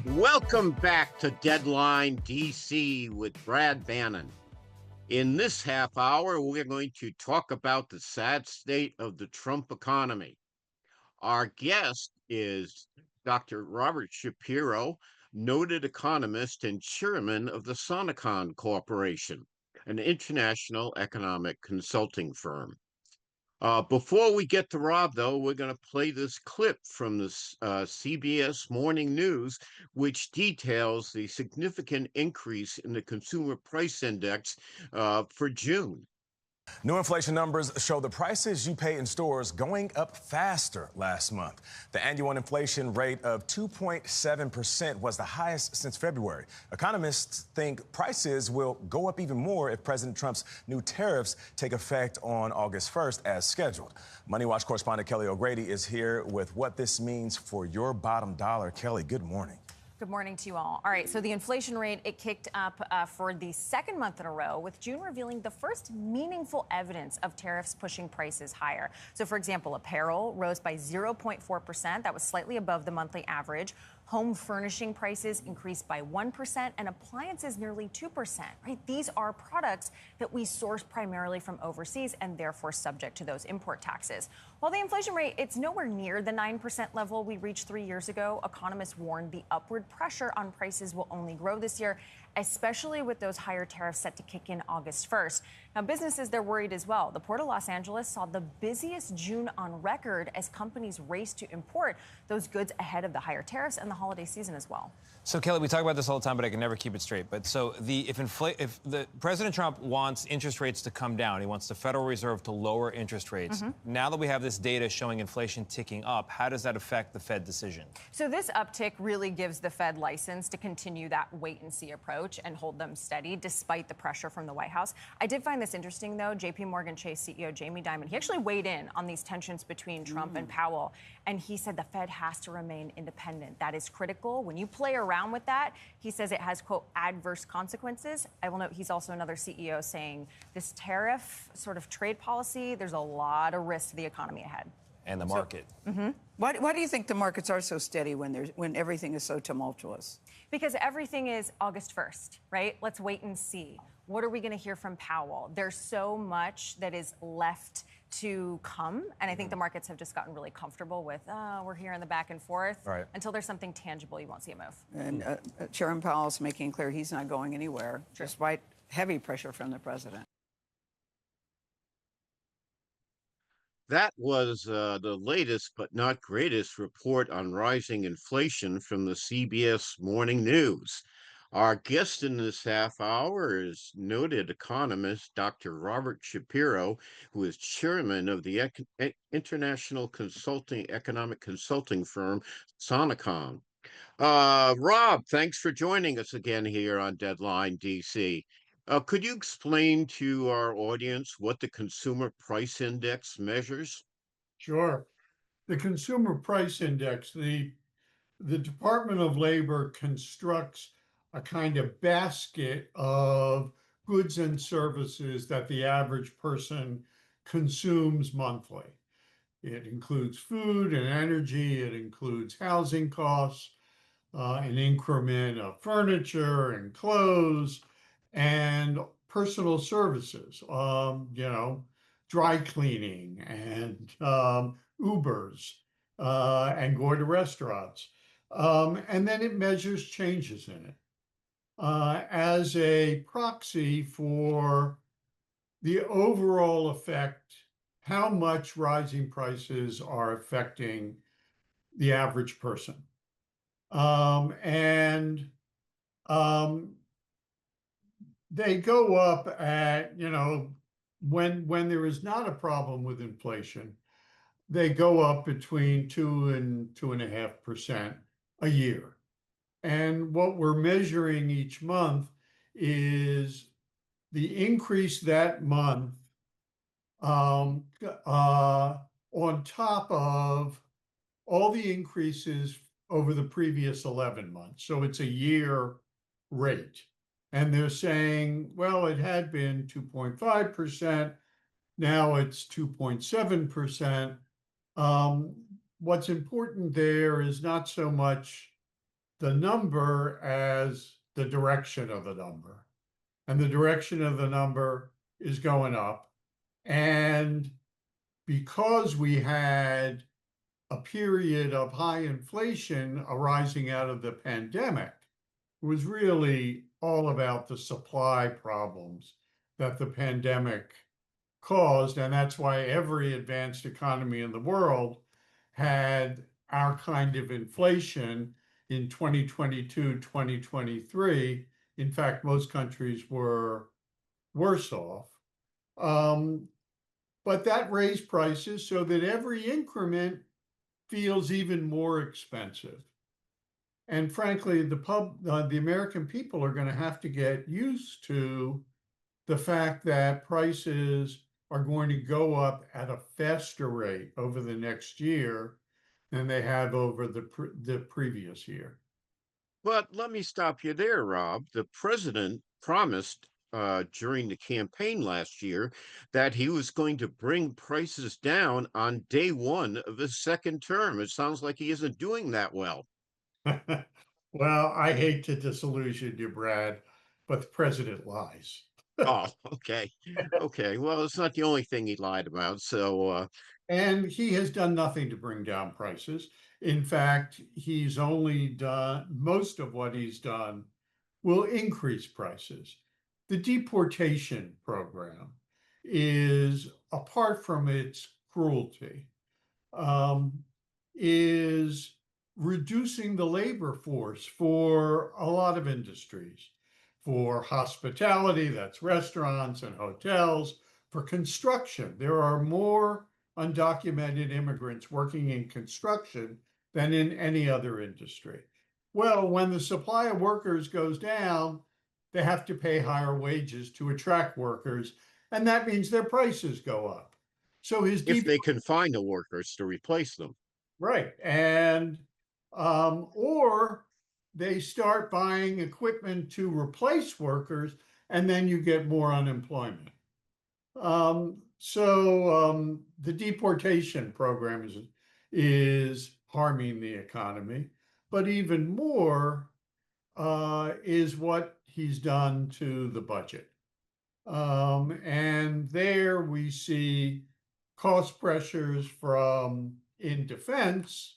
Welcome back to Deadline DC with Brad Bannon. In this half hour, we're going to talk about the sad state of the Trump economy. Our guest is Dr. Robert Shapiro, noted economist and chairman of the Sonecon Corporation, an international economic consulting firm. Before we get to Rob, though, we're going to play this clip from the CBS Morning News, which details the significant increase in the Consumer Price Index for June. New inflation numbers show the prices you pay in stores going up faster last month. The annual inflation rate of 2.7% was the highest since February. Economists think prices will go up even more if President Trump's new tariffs take effect on August 1st as scheduled. Money Watch correspondent Kelly O'Grady is here with what this means for your bottom dollar. Kelly, good morning. Good morning to you all. All right, so the inflation rate, it kicked up for the second month in a row, with June revealing the first meaningful evidence of tariffs pushing prices higher. So, for example, apparel rose by 0.4%. That was slightly above the monthly average. Home furnishing prices increased by 1% and appliances nearly 2%, right? These are products that we source primarily from overseas and therefore subject to those import taxes. While the inflation rate, it's nowhere near the 9% level we reached 3 years ago, economists warned the upward pressure on prices will only grow this year, especially with those higher tariffs set to kick in August 1st. Now, businesses, they're worried as well. The Port of Los Angeles saw the busiest June on record as companies race to import those goods ahead of the higher tariffs and the holiday season as well. So, Kelly, we talk about this all the time, but I can never keep it straight. But so if the President Trump wants interest rates to come down, he wants the Federal Reserve to lower interest rates. Now that we have this data showing inflation ticking up, how does that affect the Fed decision? So this uptick really gives the Fed license to continue that wait-and-see approach and hold them steady despite the pressure from the White House. I did find this interesting, though. J.P. Morgan Chase CEO Jamie Dimon, he actually weighed in on these tensions between Trump and Powell, and he said the Fed has to remain independent. That is critical. When you play around with that, he says it has, quote, adverse consequences. I will note he's also another CEO saying this tariff sort of trade policy, there's a lot of risk to the economy ahead. And the market. Why do you think the markets are so steady when everything is so tumultuous? Because everything is August 1st, right? Let's wait and see. What are we going to hear from Powell? There's so much that is left to come. And I think the markets have just gotten really comfortable with, we're here in the back and forth. Right. Until there's something tangible, you won't see a move. And Chairman Powell's making clear he's not going anywhere, despite heavy pressure from the president. That was the latest but not greatest report on rising inflation from the CBS Morning News. Our guest in this half hour is noted economist Dr. Robert Shapiro, who is chairman of the international economic consulting firm Sonecon. Rob, thanks for joining us again here on Deadline DC. Could you explain to our audience what the Consumer Price Index measures? Sure. The Consumer Price Index, the Department of Labor constructs a kind of basket of goods and services that the average person consumes monthly. It includes food and energy. It includes housing costs, an increment of furniture and clothes, and personal services, dry cleaning and Ubers and going to restaurants. And then it measures changes in it as a proxy for the overall effect, how much rising prices are affecting the average person. They go up at, when there is not a problem with inflation, they go up between 2 and 2.5% a year. And what we're measuring each month is the increase that month on top of all the increases over the previous 11 months. So it's a year rate. And they're saying, well, it had been 2.5%. Now it's 2.7%. What's important there is not so much the number as the direction of the number. And the direction of the number is going up. And because we had a period of high inflation arising out of the pandemic, it was really all about the supply problems that the pandemic caused. And that's why every advanced economy in the world had our kind of inflation in 2022, 2023. In fact, most countries were worse off. But that raised prices so that every increment feels even more expensive. And frankly, the American people are going to have to get used to the fact that prices are going to go up at a faster rate over the next year than they have over the previous year. But let me stop you there, Rob. The president promised during the campaign last year that he was going to bring prices down on day one of his second term. It sounds like he isn't doing that well. Well, I hate to disillusion you, Brad, but the president lies. Oh, okay. Okay. Well, it's not the only thing he lied about. So, And he has done nothing to bring down prices. In fact, he's only done most of what he's done will increase prices. The deportation program is, apart from its cruelty, is reducing the labor force for a lot of industries. For hospitality, that's restaurants and hotels. For construction, there are more undocumented immigrants working in construction than in any other industry. Well, when the supply of workers goes down, they have to pay higher wages to attract workers, and that means their prices go up. So his if they can find the workers to replace them. right, and or they start buying equipment to replace workers, and then you get more unemployment. The deportation program is harming the economy, but even more is what he's done to the budget. And there we see cost pressures from in defense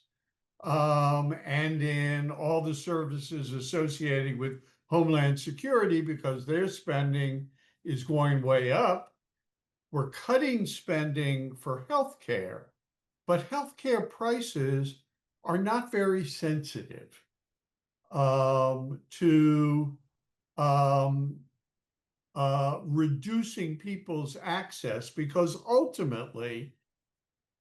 and in all the services associated with Homeland Security because their spending is going way up. We're cutting spending for healthcare, but healthcare prices are not very sensitive to reducing people's access because ultimately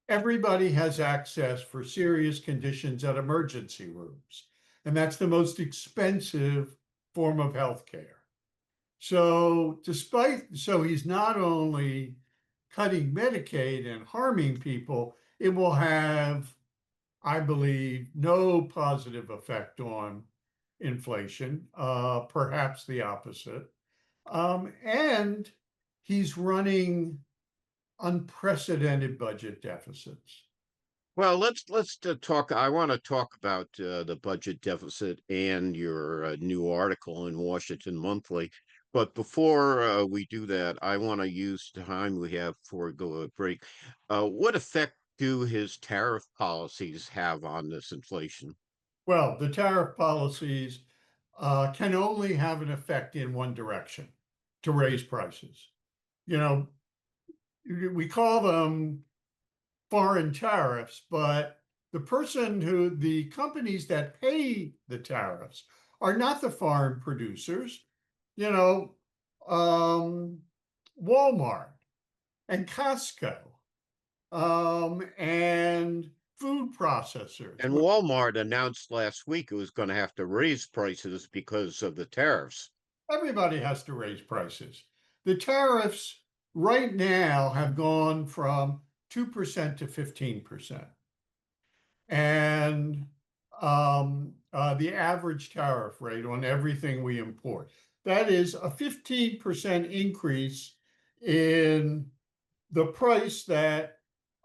everybody has access for serious conditions at emergency rooms. And that's the most expensive form of healthcare. So he's not only cutting Medicaid and harming people, it will have, I believe, no positive effect on inflation, perhaps the opposite. And he's running unprecedented budget deficits. Well, let's talk. I want to talk about the budget deficit and your new article in Washington Monthly. But before we do that, I want to use the time we have before we go to break. What effect do his tariff policies have on this inflation? Well, the tariff policies can only have an effect in one direction, to raise prices. You know, we call them foreign tariffs, but the companies that pay the tariffs are not the foreign producers. You know, Walmart and Costco and food processors. And Walmart announced last week it was going to have to raise prices because of the tariffs. Everybody has to raise prices. The tariffs right now have gone from 2% to 15%. And the average tariff rate on everything we import. That is a 15% increase in the price that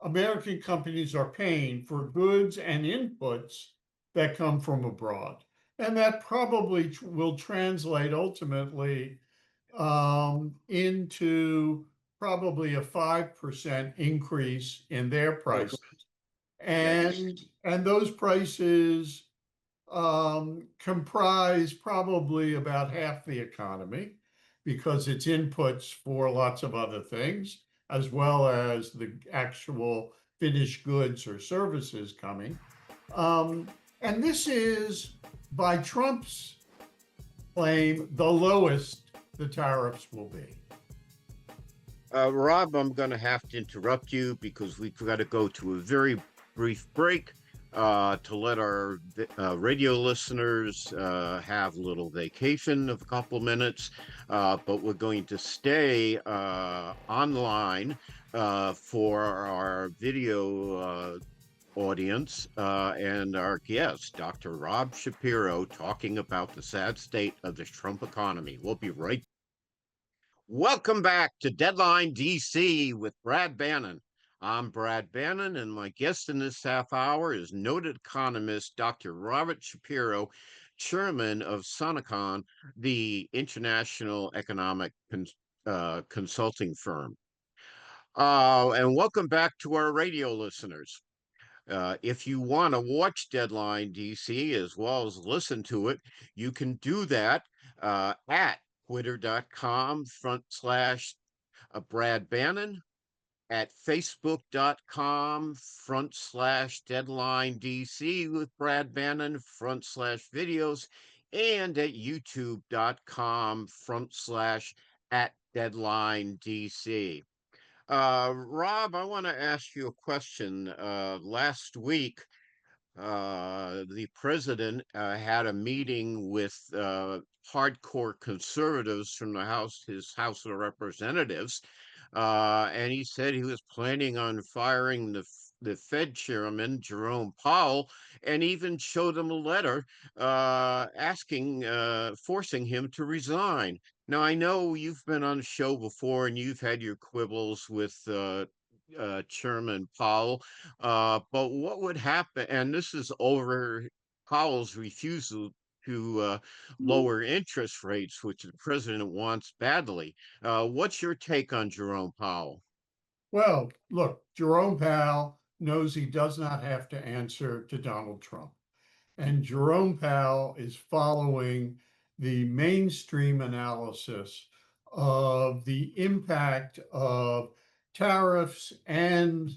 American companies are paying for goods and inputs that come from abroad. And that probably will translate ultimately into probably a 5% increase in their prices. And those prices comprise probably about half the economy because it's inputs for lots of other things, as well as the actual finished goods or services coming. And this is, by Trump's claim, the lowest the tariffs will be. Rob, I'm going to have to interrupt you because we've got to go to a very brief break to let our radio listeners have a little vacation of a couple minutes. But we're going to stay online for our video audience and our guest, Dr. Rob Shapiro, talking about the sad state of the Trump economy. We'll be right back. Welcome back to Deadline DC with Brad Bannon. I'm Brad Bannon, and my guest in this half hour is noted economist Dr. Robert Shapiro, chairman of Sonecon, the international economic consulting firm. And welcome back to our radio listeners. If you want to watch Deadline DC as well as listen to it, you can do that at twitter.com/Brad Bannon, at facebook.com/Deadline DC with Brad Bannon /videos, and at youtube.com/at Deadline DC. Rob, I want to ask you a question. Last week, the president had a meeting with hardcore conservatives from his House of Representatives, and he said he was planning on firing the Fed chairman, Jerome Powell, and even showed him a letter forcing him to resign. Now, I know you've been on the show before and you've had your quibbles with Chairman Powell, but what would happen? And this is over Powell's refusal to lower interest rates, which the president wants badly. What's your take on Jerome Powell? Well, look, Jerome Powell knows he does not have to answer to Donald Trump. And Jerome Powell is following the mainstream analysis of the impact of tariffs and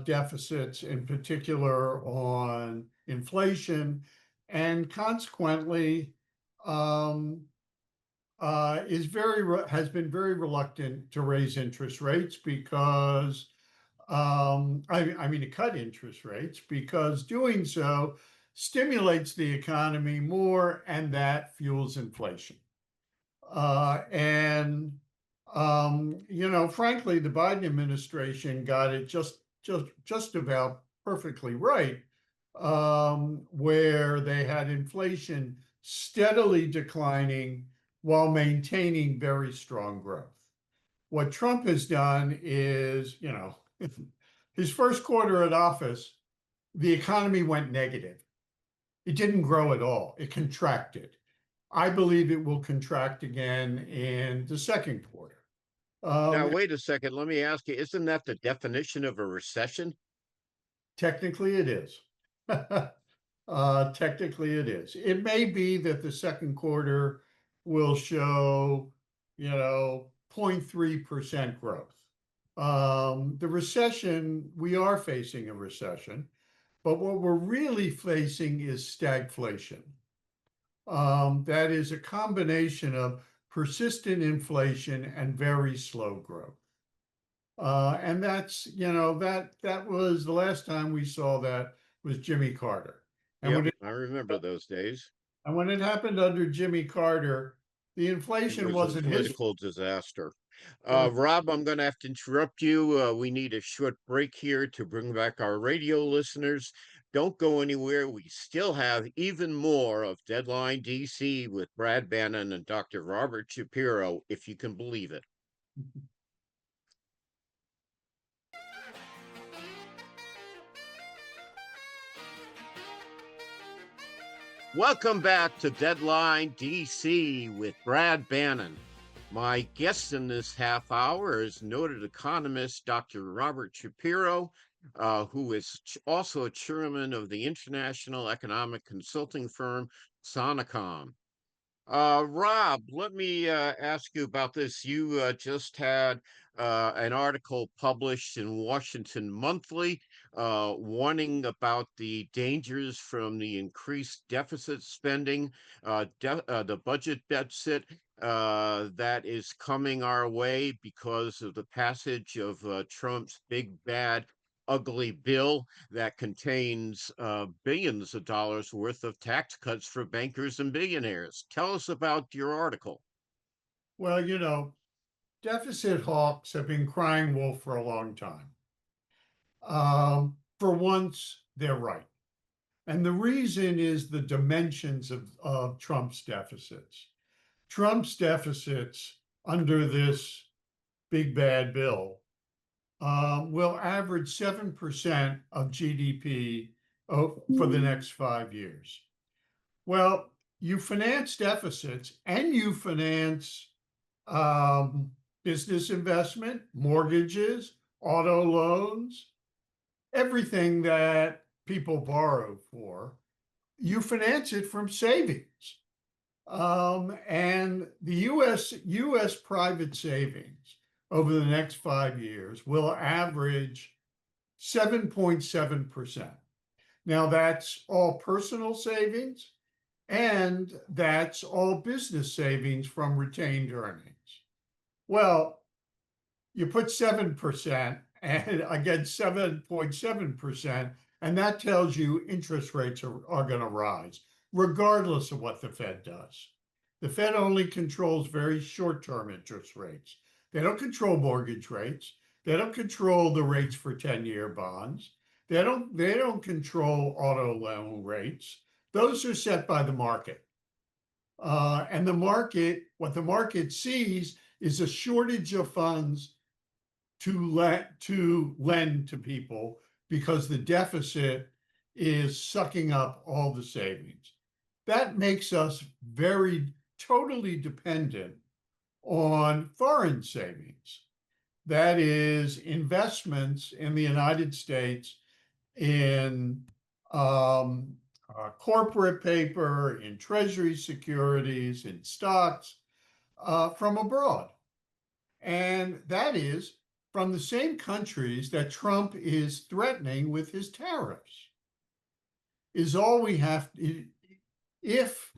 deficits, in particular on inflation, and consequently has been very reluctant to raise interest rates because to cut interest rates, because doing so stimulates the economy more, and that fuels inflation. Frankly, the Biden administration got it just about perfectly right, where they had inflation steadily declining while maintaining very strong growth. What Trump has done is, his first quarter at office, the economy went negative. It didn't grow at all. It contracted. I believe it will contract again in the second quarter. Now, wait a second. Let me ask you, isn't that the definition of a recession? Technically, it is. Technically, it is. It may be that the second quarter will show, 0.3% growth. The recession, we are facing a recession, but what we're really facing is stagflation. That is a combination of persistent inflation and very slow growth. And that's, that was the last time we saw that was Jimmy Carter. And I remember those days. And when it happened under Jimmy Carter, the inflation wasn't a political disaster. Rob, I'm going to have to interrupt you. We need a short break here to bring back our radio listeners. Don't go anywhere. We still have even more of Deadline DC with Brad Bannon and Dr. Robert Shapiro, if you can believe it. Welcome back to Deadline DC with Brad Bannon. My guest in this half hour is noted economist Dr. Robert Shapiro, who is also a chairman of the international economic consulting firm Sonecon. Rob, let me ask you about this. You just had an article published in Washington Monthly warning about the dangers from the increased deficit spending, the budget deficit that is coming our way because of the passage of Trump's big, bad, ugly bill that contains billions of dollars worth of tax cuts for bankers and billionaires. Tell us about your article. Well, deficit hawks have been crying wolf for a long time. For once, they're right. And the reason is the dimensions of Trump's deficits. Trump's deficits under this big bad bill will average 7% of GDP for the next 5 years. Well, you finance deficits and you finance business investment, mortgages, auto loans, everything that people borrow for. You finance it from savings. And the US private savings over the next 5 years will average 7.7%. Now, that's all personal savings, and that's all business savings from retained earnings. Well, you put 7% and against 7.7%, and that tells you interest rates are going to rise, regardless of what the Fed does. The Fed only controls very short-term interest rates. They don't control mortgage rates. They don't control the rates for 10-year bonds. They don't control auto loan rates. Those are set by the market. And what the market sees is a shortage of funds to lend to people because the deficit is sucking up all the savings. That makes us totally dependent on foreign savings. That is investments in the United States in corporate paper, in treasury securities, in stocks from abroad. And that is from the same countries that Trump is threatening with his tariffs. Is all we have if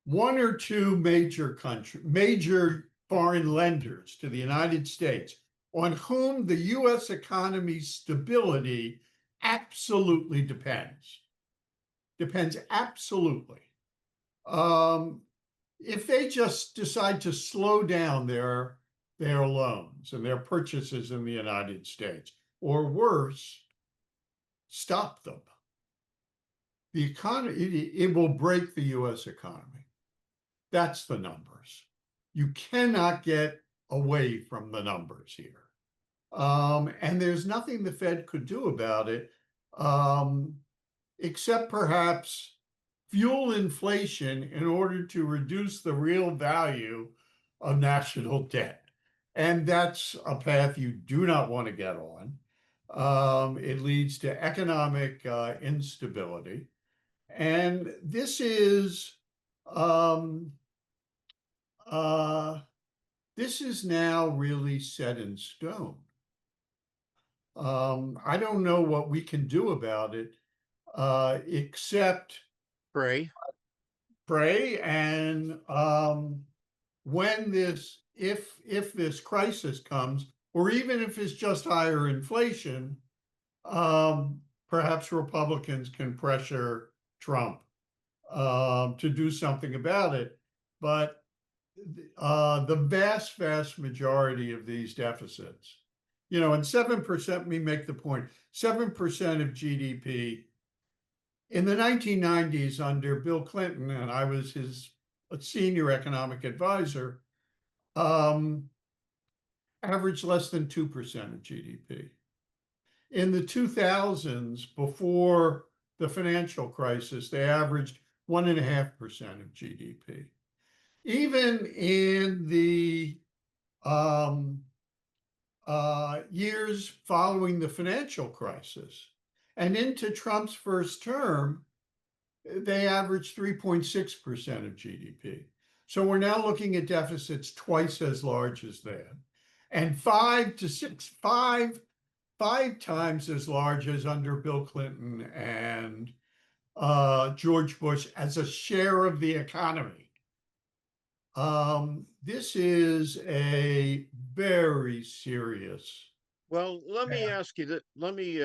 one or two major foreign lenders to the United States on whom the US economy's stability absolutely depends absolutely. If they just decide to slow down their loans and their purchases in the United States, or worse, stop them, the economy, it will break the US economy. That's the numbers. You cannot get away from the numbers here. And there's nothing the Fed could do about it, except perhaps fuel inflation in order to reduce the real value of national debt. And that's a path you do not want to get on. It leads to economic instability. And this is now really set in stone. I don't know what we can do about it, except Pray. And if this crisis comes, or even if it's just higher inflation, perhaps Republicans can pressure Trump to do something about it. But the vast majority of these deficits, and 7%, let me make the point, 7% of GDP in the 1990s under Bill Clinton, and I was his senior economic advisor, averaged less than 2% of GDP. In the 2000s, before the financial crisis, they averaged 1.5% of GDP. Even in the years following the financial crisis and into Trump's first term, they averaged 3.6% of GDP. So we're now looking at deficits twice as large as that, and five times as large as under Bill Clinton and George Bush as a share of the economy. This is a very serious. Well, let me ask you that. Let me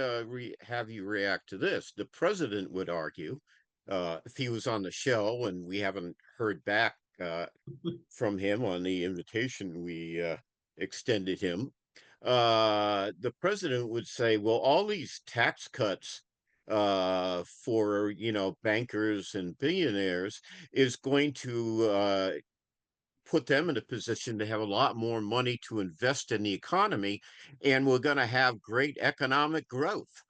have you react to this. The president would argue, if he was on the show, and we haven't heard back from him on the invitation we extended him, the president would say, well, all these tax cuts for, bankers and billionaires is going to put them in a position to have a lot more money to invest in the economy, and we're going to have great economic growth.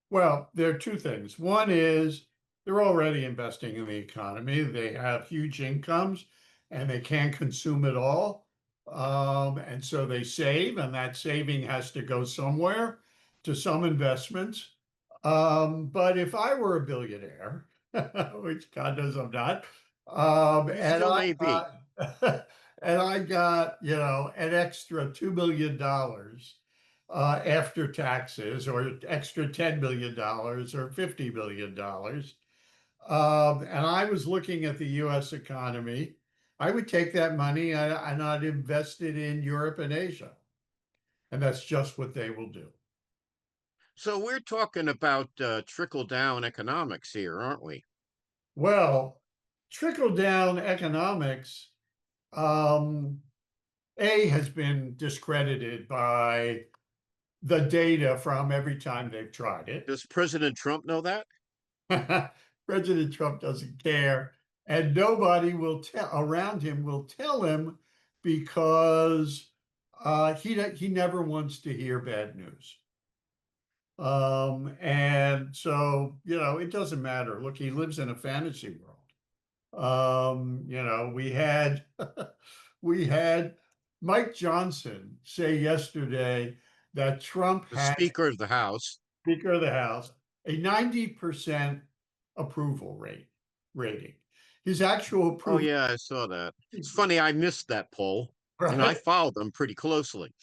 Well, there are two things. One is they're already investing in the economy. They have huge incomes and they can't consume it all. And so they save, and that saving has to go somewhere to some investments. But if I were a billionaire, which God knows I'm not, You and still may be. and I got, an extra $2 million after taxes, or extra $10 million or $50 million. And I was looking at the US economy, I would take that money and I'd invest it in Europe and Asia. And that's just what they will do. So we're talking about trickle down economics here, aren't we? Well, trickle down economics, has been discredited by the data from every time they've tried it. Does President Trump know that? President Trump doesn't care, and nobody will tell around him will tell him, because he never wants to hear bad news. And so, it doesn't matter. Look, he lives in a fantasy world. We had we had Mike Johnson say yesterday that Trump The has, Speaker of the House. Speaker of the House, a 90% approval rating. His actual Oh, approval. yeah, I saw that. It's funny, I missed that poll, and I Right? followed them pretty closely.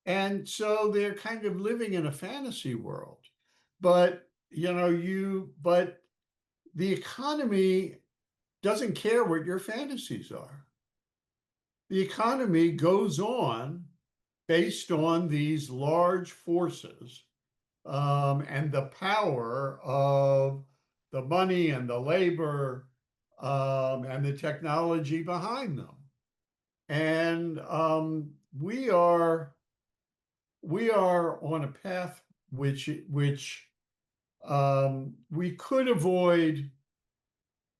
And so they're kind of living in a fantasy world. But, but the economy doesn't care what your fantasies are. The economy goes on based on these large forces, and the power of the money and the labor, and the technology behind them. And we are on a path which we could avoid,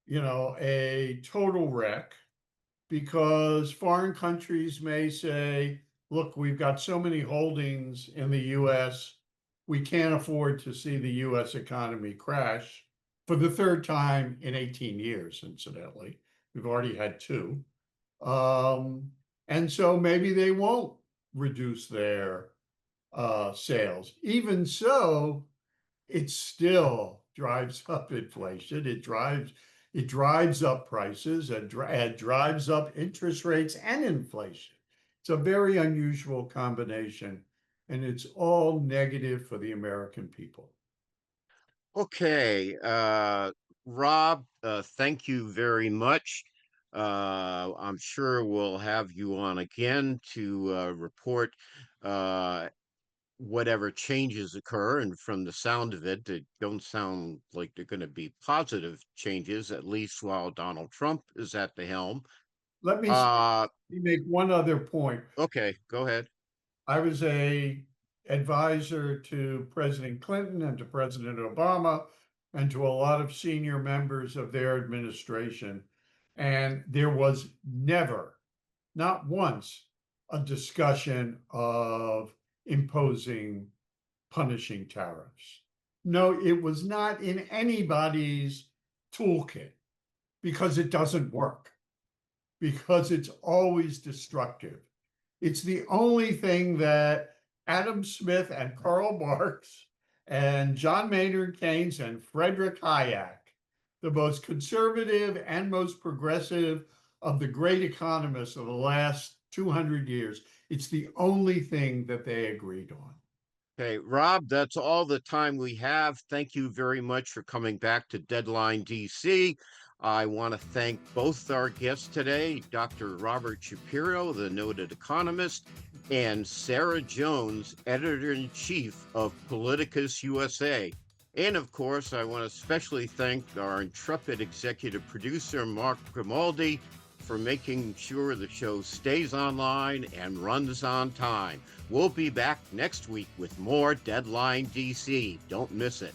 a total wreck, because foreign countries may say, look, we've got so many holdings in the US, we can't afford to see the US economy crash for the third time in 18 years, incidentally. We've already had two. And so maybe they won't reduce their sales. Even so, it still drives up inflation. It drives up prices, and drives up interest rates and inflation. It's a very unusual combination, and it's all negative for the American people. Okay, Rob, thank you very much. I'm sure we'll have you on again to report whatever changes occur. And from the sound of it, they don't sound like they're going to be positive changes, at least while Donald Trump is at the helm. Let me make one other point. Okay, go ahead. I was a advisor to President Clinton and to President Obama and to a lot of senior members of their administration. And there was never, not once, a discussion of imposing punishing tariffs. No, it was not in anybody's toolkit because it doesn't work, because it's always destructive. It's the only thing that Adam Smith and Karl Marx and John Maynard Keynes and Friedrich Hayek, the most conservative and most progressive of the great economists of the last 200 years, it's the only thing that they agreed on. Okay, Rob, that's all the time we have. Thank you very much for coming back to Deadline DC. I want to thank both our guests today, Dr. Robert Shapiro, the noted economist, and Sarah Jones, editor-in-chief of Politicus USA. And of course, I want to especially thank our intrepid executive producer, Mark Grimaldi, for making sure the show stays online and runs on time. We'll be back next week with more Deadline DC. Don't miss it.